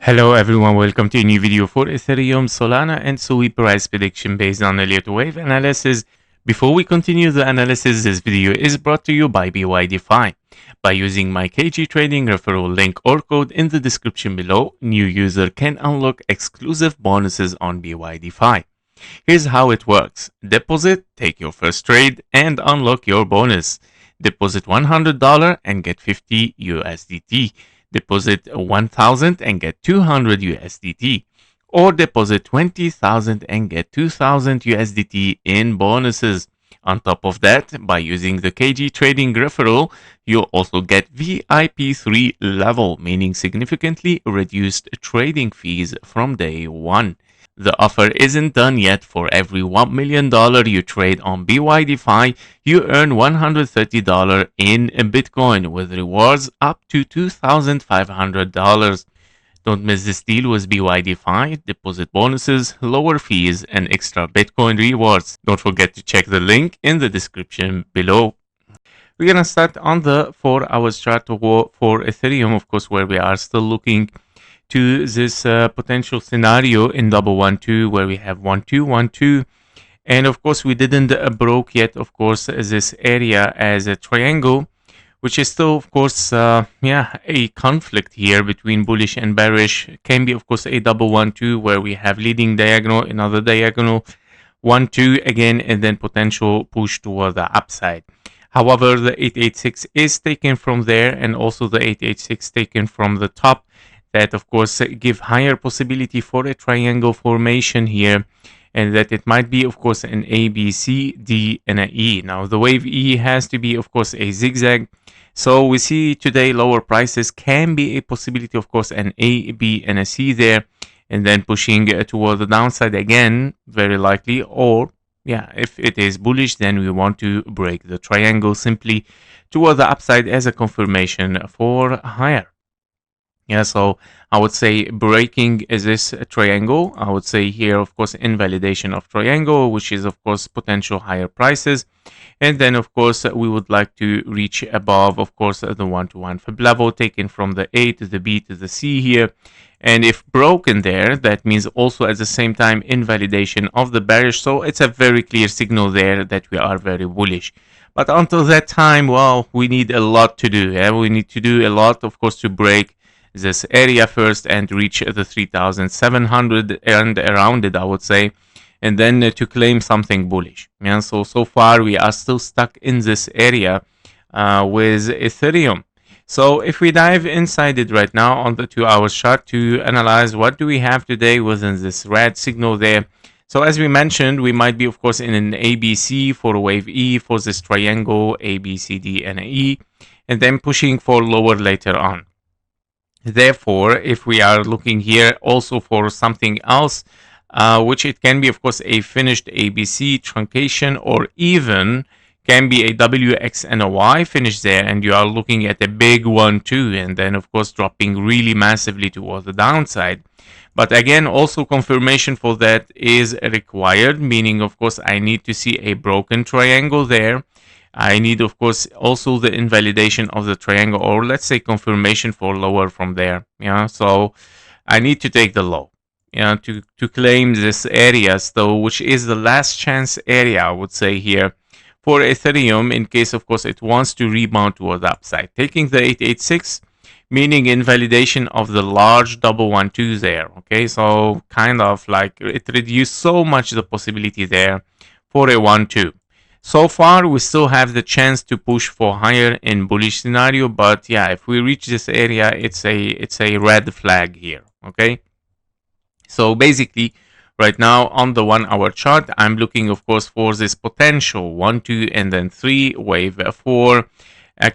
Hello everyone, welcome to a new video for Ethereum, Solana and SUI price prediction based on Elliott Wave analysis. Before we continue the analysis, this video is brought to you by BYDFi. By using my KG trading referral link or code in the description below, new user can unlock exclusive bonuses on BYDFi. Here's how it works. Deposit, take your first trade and unlock your bonus. Deposit $100 and get 50 USDT. Deposit 1,000 and get 200 USDT, or deposit 20,000 and get 2,000 USDT in bonuses. On top of that, by using the KG trading referral, you'll also get VIP 3 level, meaning significantly reduced trading fees from day one. The offer isn't done yet. For every $1 million you trade on BYDFi, you earn $130 in Bitcoin with rewards up to $2,500. Don't miss this deal with BYDFi. Deposit bonuses, lower fees, and extra Bitcoin rewards. Don't forget to check the link in the description below. We're going to start on the 4 hours chart for Ethereum, of course, where we are still looking to this potential scenario in 112 where we have 1212, and of course we didn't broke yet, of course, this area as a triangle, which is still, of course, a conflict here between bullish and bearish. Can be, of course, a 112 where we have leading diagonal, another diagonal, 1-2 again, and then potential push toward the upside. However, the 886 is taken from there, and also the 886 taken from the top. That, of course, give higher possibility for a triangle formation here, and that it might be, of course, an A, B, C, D, and an E. Now, the wave E has to be, of course, a zigzag. So we see today lower prices can be a possibility, of course, an A, B, and a C there, and then pushing toward the downside again, very likely. Or, yeah, if it is bullish, then we want to break the triangle simply toward the upside as a confirmation for higher. Yeah, so I would say breaking is this triangle. I would say here, of course, invalidation of triangle, which is, of course, potential higher prices. And then, of course, we would like to reach above, of course, the 1-to-1 fib level, taken from the A to the B to the C here. And if broken there, that means also at the same time invalidation of the bearish. So it's a very clear signal there that we are very bullish. But until that time, well, we need a lot to do. Yeah? We need to do a lot, of course, to break this area first and reach the 3,700 and around it, I would say, and then to claim something bullish. Yeah, so far we are still stuck in this area with Ethereum. So if we dive inside it right now on the 2 hours chart to analyze what do we have today within this red signal there. So as we mentioned, we might be, of course, in an ABC for wave E for this triangle, A, B, C, D, and E, and then pushing for lower later on. Therefore, if we are looking here also for something else, which it can be, of course, a finished ABC truncation, or even can be a WX and a Y finish there, and you are looking at a big 1-2, and then, of course, dropping really massively towards the downside. But again, also confirmation for that is required, meaning, of course, I need to see a broken triangle there. I need, of course, also the invalidation of the triangle, or let's say confirmation for lower from there. Yeah, so I need to take the low, yeah, to claim this area, so which is the last chance area, I would say here for Ethereum, in case, of course, it wants to rebound toward the upside. Taking the 886, meaning invalidation of the large 112 there. Okay, so kind of like it reduced so much the possibility there for a 1-2. So far, we still have the chance to push for higher in bullish scenario, but yeah, if we reach this area, it's a red flag here. Okay, so basically, right now on the 1 hour chart, I'm looking, of course, for this potential 1, 2, and then 3 wave 4.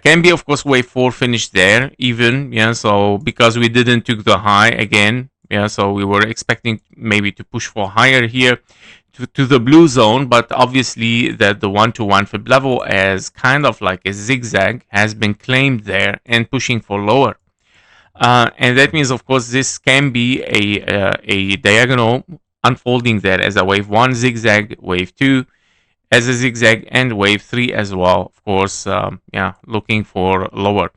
Can be, of course, wave 4 finished there even. Yeah, so because we didn't took the high again. Yeah, so we were expecting maybe to push for higher here to the blue zone, but obviously that the 1-to-1 fib level as kind of like a zigzag has been claimed there and pushing for lower. And that means, of course, this can be a diagonal unfolding there as a wave 1 zigzag, wave 2 as a zigzag, and wave 3 as well, of course, yeah, looking for lower.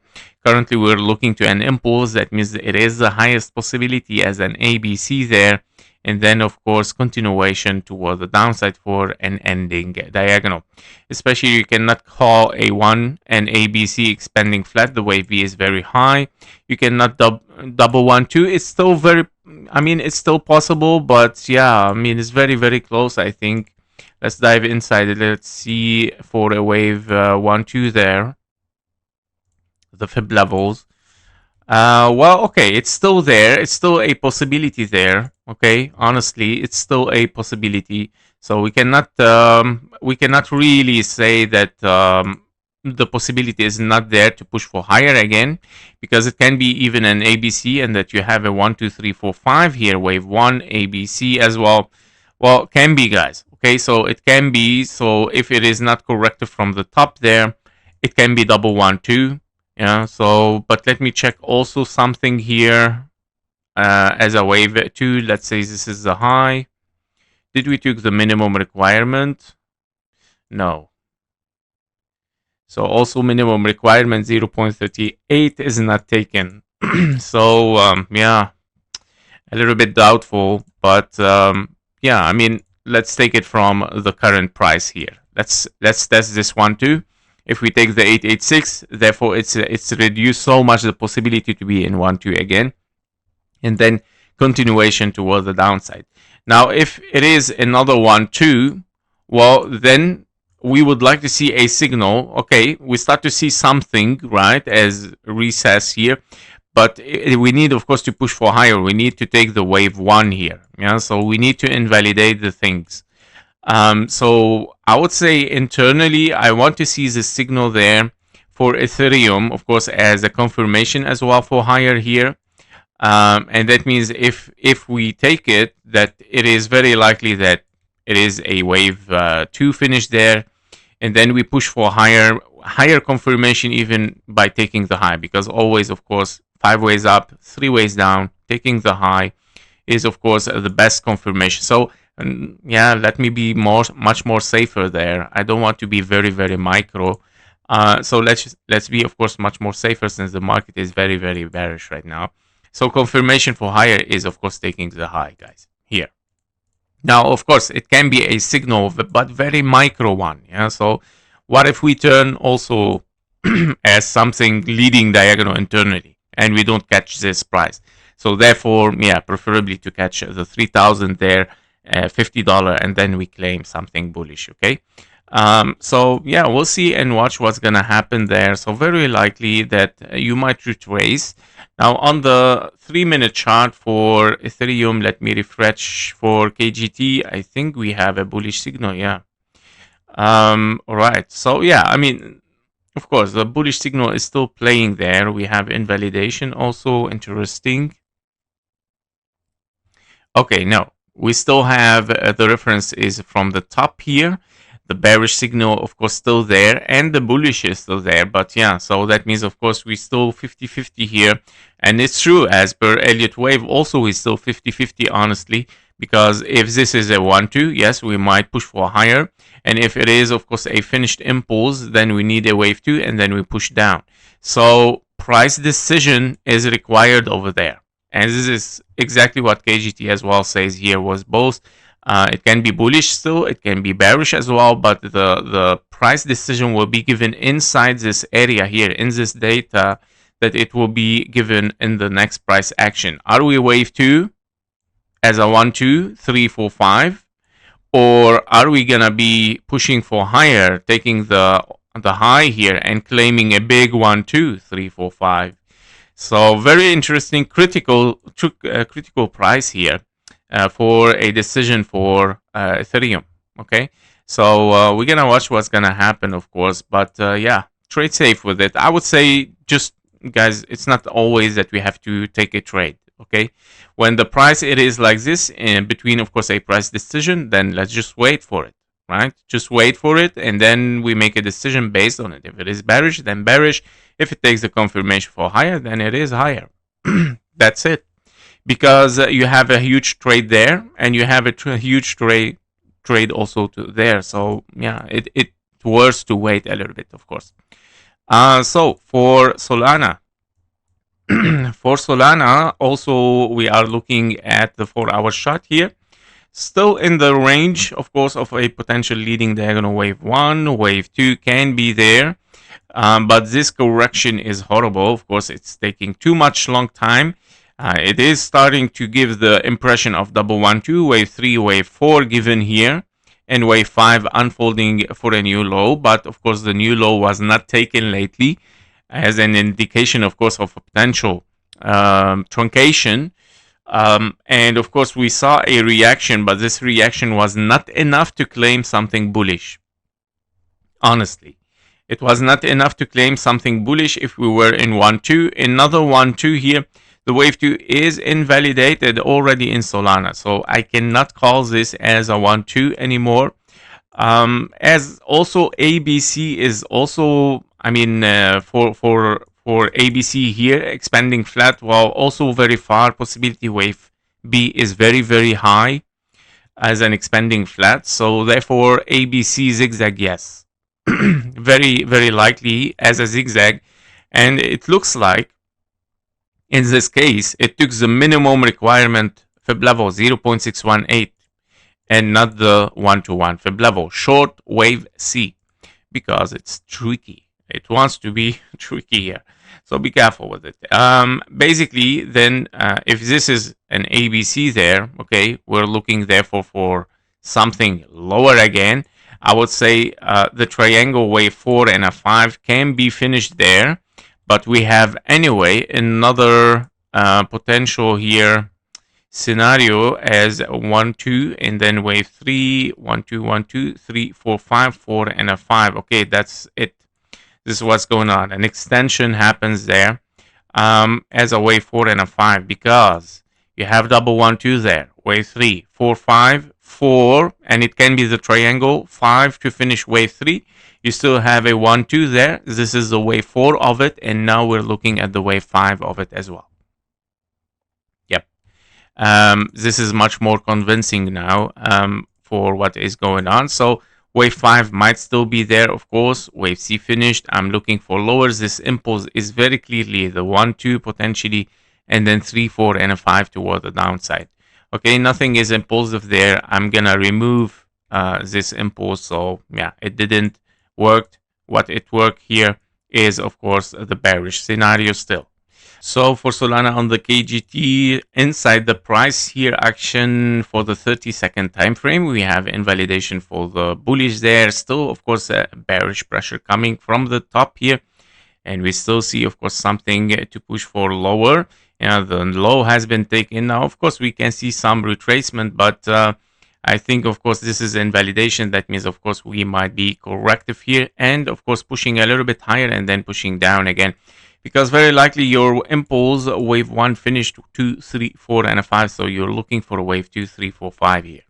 Currently, we're looking to an impulse. That means it is the highest possibility as an ABC there. And then, of course, continuation toward the downside for an ending diagonal. Especially, you cannot call A1 and ABC expanding flat. The wave V is very high. You cannot double 1, 2. It's still very, I mean, it's still possible, but yeah, I mean, it's very, very close, I think. Let's dive inside it. Let's see for a wave 1, 2 there. The fib levels. Well, okay, it's still there. It's still a possibility there. Okay, honestly, it's still a possibility. So we cannot really say that the possibility is not there to push for higher again, because it can be even an ABC, and that you have a 1, 2, 3, 4, 5 here, wave 1 ABC as well. Well, can be, guys. Okay, so it can be. So if it is not corrected from the top there, it can be double 1, 2. Yeah, so, but let me check also something here as a wave 2. Let's say this is the high. Did we take the minimum requirement? No. So also minimum requirement 0.38 is not taken. So, yeah, a little bit doubtful, but yeah, I mean, let's take it from the current price here. Let's test this one too. If we take the 886, therefore it's reduced so much the possibility to be in 1, 2 again, and then continuation toward the downside. Now, if it is another 1, 2, well, then we would like to see a signal. Okay, we start to see something, right, as recess here, but we need, of course, to push for higher. We need to take the wave 1 here. Yeah, so we need to invalidate the things. So I would say internally, I want to see the signal there for Ethereum, of course, as a confirmation as well for higher here. And that means if we take it, that it is very likely that it is a wave 2 finish there, and then we push for higher confirmation even by taking the high, because always, of course, 5 ways up, 3 ways down, taking the high is, of course, the best confirmation. So yeah, let me be much more safer there. I don't want to be very, very micro. So let's be, of course, much more safer, since the market is very, very bearish right now. So confirmation for higher is, of course, taking the high, guys, here. Now, of course, it can be a signal, but very micro one. Yeah. So what if we turn also as something leading diagonal internally, and we don't catch this price? So therefore, yeah, preferably to catch the 3,000 there, $50, and then we claim something bullish. Okay. So yeah, we'll see and watch what's gonna happen there. So very likely that you might retrace. Now on the 3-minute chart for Ethereum, let me refresh for KGT. I think we have a bullish signal. Yeah. All right. So yeah, I mean, of course, the bullish signal is still playing there. We have invalidation also. Interesting. Okay, no, we still have the reference is from the top here. The bearish signal, of course, still there, and the bullish is still there. But yeah, so that means, of course, we still 50-50 here. And it's true, as per Elliott Wave, also is still 50-50, honestly, because if this is a 1, 2, yes, we might push for higher. And if it is, of course, a finished impulse, then we need a wave 2, and then we push down. So price decision is required over there. And this is exactly what KGT as well says here, was both. It can be bullish still, it can be bearish as well, but the price decision will be given inside this area here, in this data, that it will be given in the next price action. Are we wave 2 as a 1, 2, 3, 4, 5? Or are we going to be pushing for higher, taking the high here and claiming a big 1, 2, 3, 4, 5? So very interesting, critical price here for a decision for Ethereum. Okay, so we're gonna watch what's gonna happen, of course, but yeah, trade safe with it. I would say, just guys, it's not always that we have to take a trade. Okay, when the price it is like this, in between, of course, a price decision, then let's just wait for it. Right, just wait for it, and then we make a decision based on it. If it is bearish, then bearish. If it takes the confirmation for higher, then it is higher. That's it. Because you have a huge trade there, and you have a huge trade also there. So yeah, it's worth to wait a little bit, of course. So for Solana, For Solana, also we are looking at the 4-hour chart here. Still in the range, of course, of a potential leading diagonal wave 1, wave 2 can be there. But this correction is horrible. Of course, it's taking too much long time. It is starting to give the impression of double 1, 2, wave 3, wave 4 given here, and wave 5 unfolding for a new low. But of course, the new low was not taken lately as an indication, of course, of a potential truncation. And of course, we saw a reaction, but this reaction was not enough to claim something bullish. Honestly, it was not enough to claim something bullish if we were in 1-2. Another 1-2 here. The wave 2 is invalidated already in Solana, so I cannot call this as a 1-2 anymore. As also ABC is also, I mean, for ABC here expanding flat, while also very far. Possibility wave B is very, very high as an expanding flat. So therefore ABC zigzag, yes. Very, very likely as a zigzag. And it looks like in this case, it took the minimum requirement fib level 0.618 and not the 1-to-1 fib level, short wave C, because it's tricky. It wants to be tricky here. So be careful with it. Basically, then, if this is an ABC there, okay, we're looking therefore for something lower again. I would say the triangle wave 4 and a 5 can be finished there. But we have anyway another potential here scenario as 1-2 and then wave 3, 1-2, 1-2, 3, 4, 5, 4 and a 5. Okay, that's it. This is what's going on. An extension happens there as a wave 4 and a 5 because you have double 1-2 there. Wave 3, 4, 5, 4, and it can be the triangle 5 to finish wave 3. You still have a 1-2 there. This is the wave 4 of it, and now we're looking at the wave 5 of it as well. Yep. This is much more convincing now for what is going on. So wave 5 might still be there, of course. Wave C finished. I'm looking for lowers. This impulse is very clearly the 1-2 potentially, and then 3, 4, and a 5 toward the downside. Okay, nothing is impulsive there. I'm going to remove this impulse. So yeah, it didn't worked. What it worked here is, of course, the bearish scenario still. So for Solana on the KGT, inside the price here action for the 30-second time frame, we have invalidation for the bullish there. Still, of course, bearish pressure coming from the top here. And we still see, of course, something to push for lower. The low has been taken. Now, of course, we can see some retracement, but I think, of course, this is invalidation. That means, of course, we might be corrective here and, of course, pushing a little bit higher and then pushing down again. Because very likely your impulse wave 1 finished 2, 3, 4, and a 5. So you're looking for a wave 2, 3, 4, 5 here.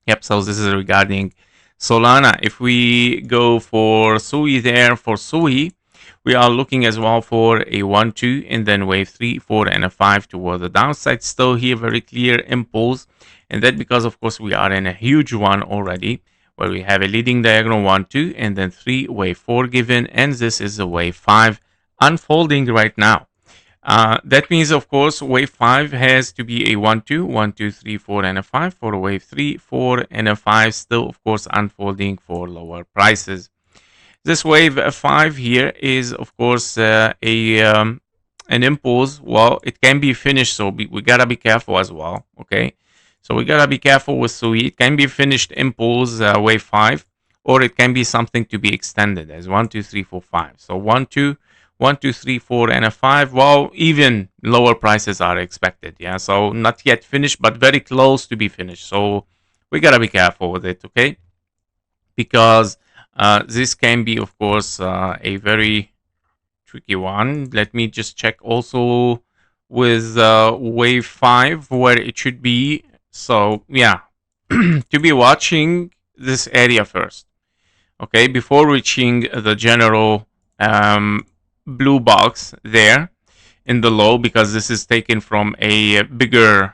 Yep, so this is regarding Solana. If we go for SUI there, for SUI, we are looking as well for a 1-2 and then wave 3, 4, and a 5 toward the downside. Still here, very clear impulse. And that because, of course, we are in a huge one already, where we have a leading diagonal 1-2 and then 3, wave 4 given. And this is a wave 5 unfolding right now. That means, of course, wave 5 has to be a 1-2, 1, 2, 3, 4, and a 5 for a wave 3, 4, and a 5 still, of course, unfolding for lower prices. This wave 5 here is, of course, an impulse. Well, it can be finished, so we gotta be careful as well. Okay, so we gotta be careful with SUI. It can be finished impulse wave 5, or it can be something to be extended as 1, 2, 3, 4, 5. So 1, 2, 1, 2, 3, 4, and a 5. Well, even lower prices are expected. Yeah, so not yet finished, but very close to be finished. So we gotta be careful with it. Okay, because this can be, of course, a very tricky one. Let me just check also with wave 5 where it should be. So yeah, to be watching this area first, okay, before reaching the general blue box there in the low, because this is taken from a bigger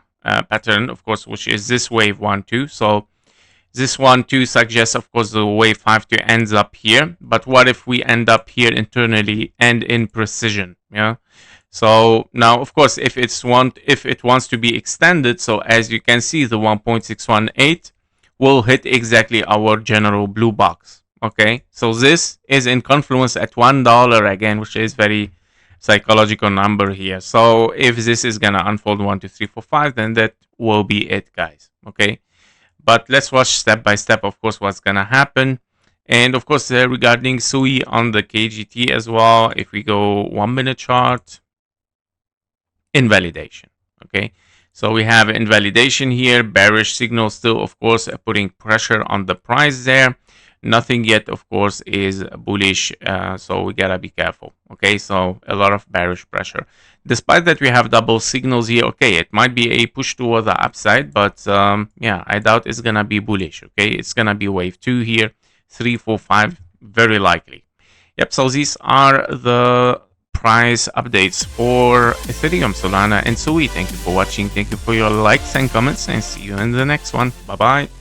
pattern, of course, which is this wave 1-2. So this 1-2 suggests, of course, the wave 5 to ends up here. But what if we end up here internally and in precision? Yeah. So now, of course, if it wants to be extended, so as you can see, the 1.618 will hit exactly our general blue box. Okay, so this is in confluence at $1 again, which is very psychological number here. So if this is gonna unfold 1, 2, 3, 4, 5, then that will be it, guys. Okay, but let's watch step by step, of course, what's gonna happen. And of course, regarding SUI on the KGT as well, if we go 1 minute chart, invalidation. Okay, so we have invalidation here, bearish signal still, of course, putting pressure on the price there. Nothing yet, of course, is bullish, so we gotta be careful. Okay, so a lot of bearish pressure. Despite that, we have double signals here. Okay, it might be a push toward the upside, but yeah, I doubt it's gonna be bullish. Okay, it's gonna be wave 2 here, 3, 4, 5, very likely. Yep, so these are the price updates for Ethereum, Solana, and SUI. Thank you for watching. Thank you for your likes and comments, and see you in the next one. Bye bye.